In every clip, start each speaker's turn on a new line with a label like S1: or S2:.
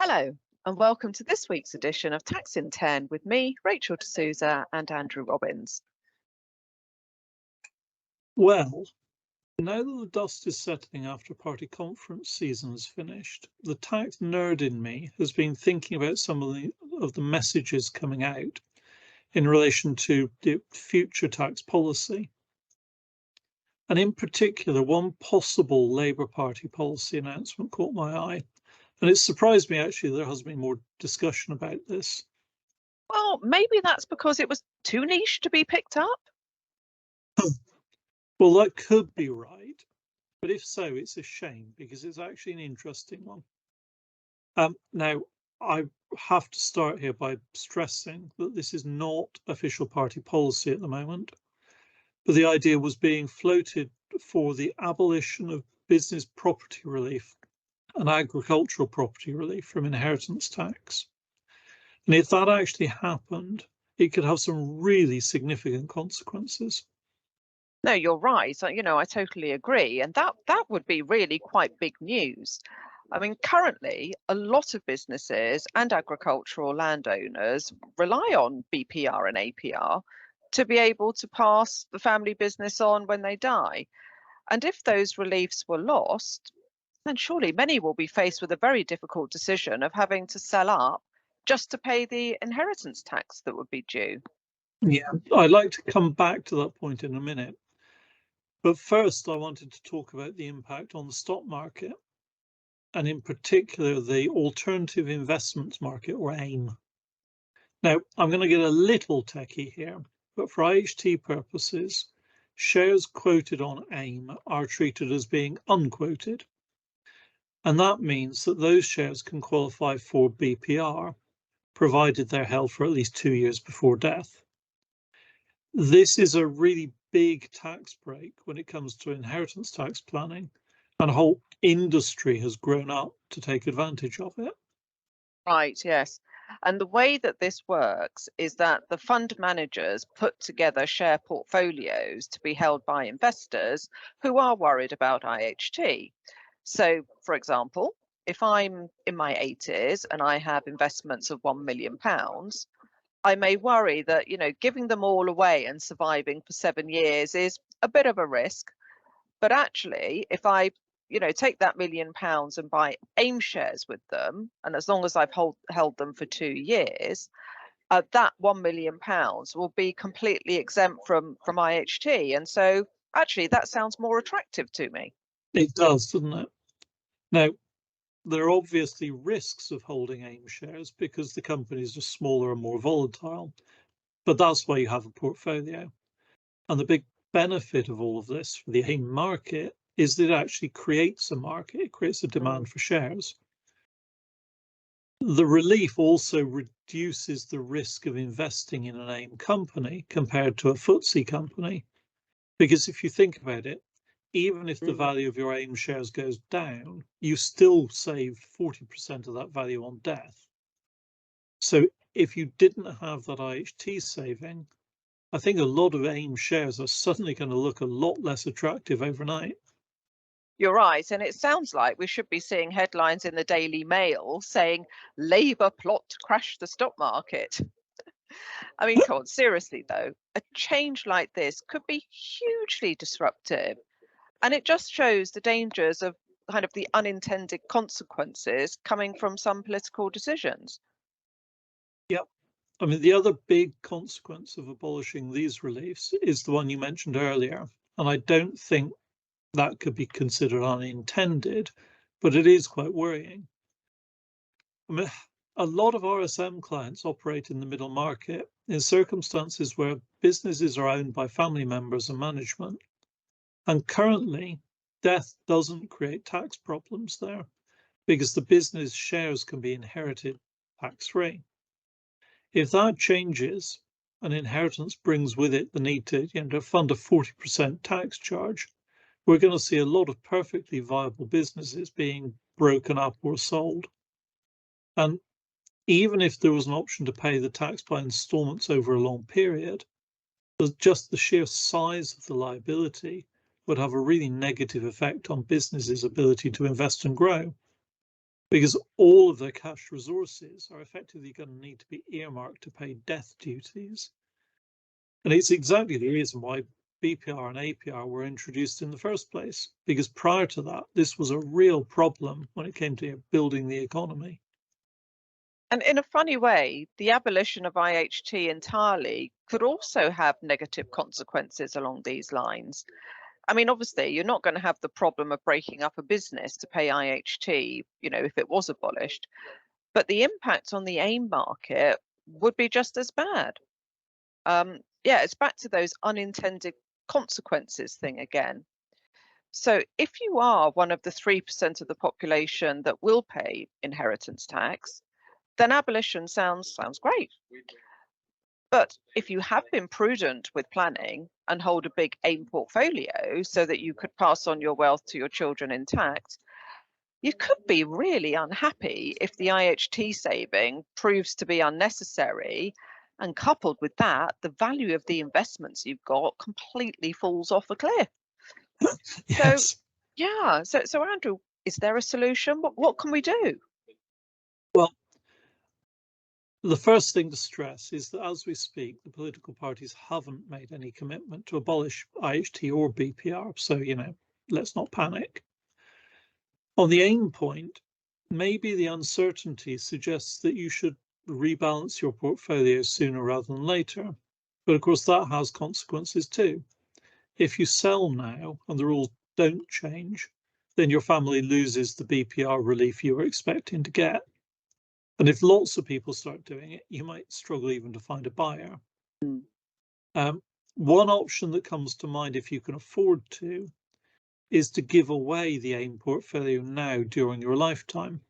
S1: Hello, and welcome to this week's edition of Tax in 10 with me, Rachel Souza, and Andrew Robins.
S2: Well, now that the dust is settling after party conference season is finished, the tax nerd in me has been thinking about some of the messages coming out in relation to the future tax policy. And in particular, one possible Labour Party policy announcement caught my eye. And it surprised me, actually, there hasn't been more discussion about this.
S1: Well, maybe that's because it was too niche to be picked up.
S2: Well, that could be right. But if so, it's a shame because it's actually an interesting one. Now, I have to start here by stressing that this is not official party policy at the moment, but the idea was being floated for the abolition of business property relief and agricultural property relief from inheritance tax. And if that actually happened, it could have some really significant consequences.
S1: No, you're right. I totally agree. And that would be really quite big news. I mean, currently, a lot of businesses and agricultural landowners rely on BPR and APR to be able to pass the family business on when they die. And if those reliefs were lost, then surely many will be faced with a very difficult decision of having to sell up just to pay the inheritance tax that would be due.
S2: Yeah, I'd like to come back to that point in a minute. But first, I wanted to talk about the impact on the stock market, and in particular, the alternative investments market, or AIM. Now, I'm going to get a little techie here, but for IHT purposes, shares quoted on AIM are treated as being unquoted. And that means that those shares can qualify for BPR, provided they're held for at least 2 years before death. This is a really big tax break when it comes to inheritance tax planning, and a whole industry has grown up to take advantage of it.
S1: Right, yes. And the way that this works is that the fund managers put together share portfolios to be held by investors who are worried about IHT. So, for example, if I'm in my 80s and I have investments of £1 million, I may worry that, giving them all away and surviving for 7 years is a bit of a risk. But actually, if I take that £1 million and buy AIM shares with them, and as long as I've held them for 2 years, that £1 million will be completely exempt from IHT. And so actually, that sounds more attractive to me.
S2: It does, doesn't it? Now, there are obviously risks of holding AIM shares because the companies are smaller and more volatile, but that's why you have a portfolio. And the big benefit of all of this for the AIM market is that it actually creates a market, it creates a demand for shares. The relief also reduces the risk of investing in an AIM company compared to a FTSE company, because if you think about it, even if the value of your AIM shares goes down, you still save 40% of that value on death. So if you didn't have that IHT saving, I think a lot of AIM shares are suddenly going to look a lot less attractive overnight.
S1: You're right. And it sounds like we should be seeing headlines in the Daily Mail saying Labour plot to crash the stock market. I mean, come on, seriously though, a change like this could be hugely disruptive. And it just shows the dangers of kind of the unintended consequences coming from some political decisions.
S2: Yep. I mean, the other big consequence of abolishing these reliefs is the one you mentioned earlier. And I don't think that could be considered unintended, but it is quite worrying. I mean, a lot of RSM clients operate in the middle market in circumstances where businesses are owned by family members and management. And currently, death doesn't create tax problems there because the business shares can be inherited tax-free. If that changes, and inheritance brings with it the need to, to fund a 40% tax charge, we're going to see a lot of perfectly viable businesses being broken up or sold. And even if there was an option to pay the tax by installments over a long period, just the sheer size of the liability would have a really negative effect on businesses' ability to invest and grow. because all of their cash resources are effectively going to need to be earmarked to pay death duties. And it's exactly the reason why BPR and APR were introduced in the first place, because prior to that, this was a real problem when it came to building the economy.
S1: And in a funny way, the abolition of IHT entirely could also have negative consequences along these lines. I mean, obviously, you're not going to have the problem of breaking up a business to pay IHT, if it was abolished, but the impact on the AIM market would be just as bad. Yeah, it's back to those unintended consequences thing again. So if you are one of the 3% of the population that will pay inheritance tax, then abolition sounds great. But if you have been prudent with planning and hold a big AIM portfolio so that you could pass on your wealth to your children intact, you could be really unhappy if the IHT saving proves to be unnecessary. And coupled with that, the value of the investments you've got completely falls off a cliff. So,
S2: Yes.
S1: yeah. So Andrew, is there a solution? What can we do?
S2: Well, the first thing to stress is that as we speak, the political parties haven't made any commitment to abolish IHT or BPR. So, let's not panic. On the AIM point, maybe the uncertainty suggests that you should rebalance your portfolio sooner rather than later. But of course, that has consequences too. If you sell now and the rules don't change, then your family loses the BPR relief you were expecting to get. And if lots of people start doing it, you might struggle even to find a buyer. One option that comes to mind, if you can afford to, is to give away the AIM portfolio now during your lifetime.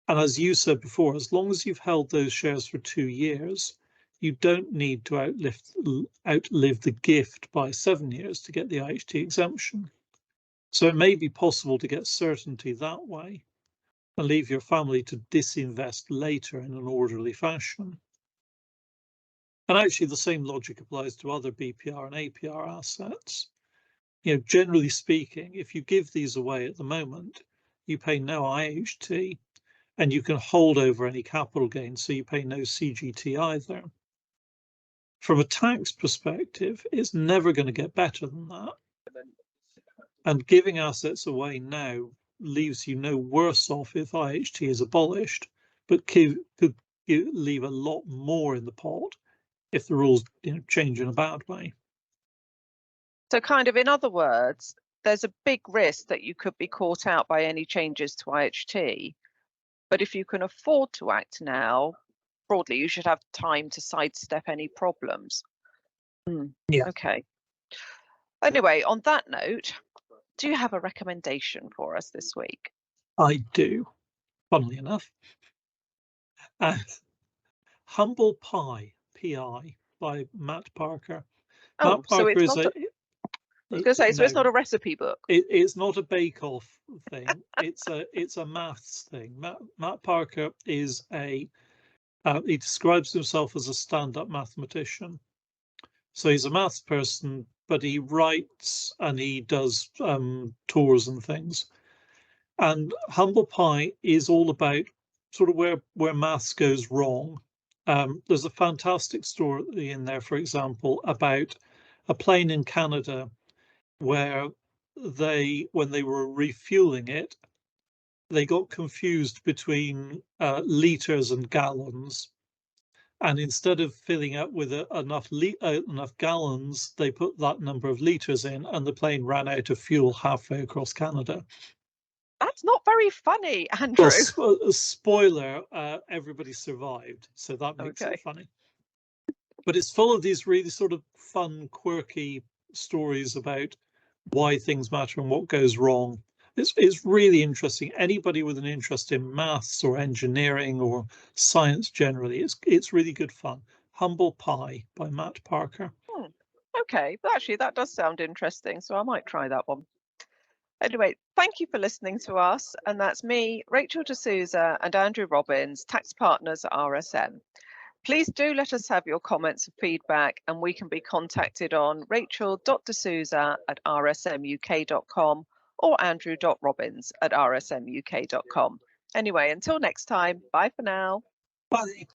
S2: And as you said before, as long as you've held those shares for 2 years, you don't need to outlive the gift by 7 years to get the IHT exemption. So it may be possible to get certainty that way and leave your family to disinvest later in an orderly fashion. And actually, the same logic applies to other BPR and APR assets. Generally speaking, if you give these away at the moment, you pay no IHT and you can hold over any capital gains, so you pay no CGT either. From a tax perspective, it's never going to get better than that. And giving assets away now leaves you no worse off if IHT is abolished, but could leave a lot more in the pot if the rules change in a bad way.
S1: So kind of in other words, there's a big risk that you could be caught out by any changes to IHT. But if you can afford to act now, broadly, you should have time to sidestep any problems.
S2: Yeah.
S1: Okay. Anyway, on that note, do you have a recommendation for us this week?
S2: I do, funnily enough. Humble Pie, P-I, by Matt Parker.
S1: Oh,
S2: Matt
S1: so
S2: Parker
S1: it's
S2: is
S1: not. I was going to say, so it's
S2: no,
S1: not a recipe book.
S2: it's not a bake-off thing. It's a maths thing. Matt Parker is he describes himself as a stand-up mathematician. So he's a maths person, but he writes and he does tours and things. And Humble Pie is all about sort of where maths goes wrong. There's a fantastic story in there, for example, about a plane in Canada where when they were refueling it, they got confused between liters and gallons. And instead of filling up with enough gallons, they put that number of liters in, and the plane ran out of fuel halfway across Canada.
S1: That's not very funny, Andrew.
S2: Well, spoiler, everybody survived, so that makes it funny. But it's full of these really sort of fun, quirky stories about why things matter and what goes wrong. It's really interesting. Anybody with an interest in maths or engineering or science generally, it's really good fun. Humble Pie by Matt Parker.
S1: Okay, but actually that does sound interesting, so I might try that one. Anyway, thank you for listening to us, and that's me, Rachel D'Souza, and Andrew Robins, tax partners at RSM. Please do let us have your comments and feedback, and we can be contacted on rachel.desouza at rsmuk.com or andrew.robins at rsmuk.com. Anyway, until next time, bye for now.
S2: Bye.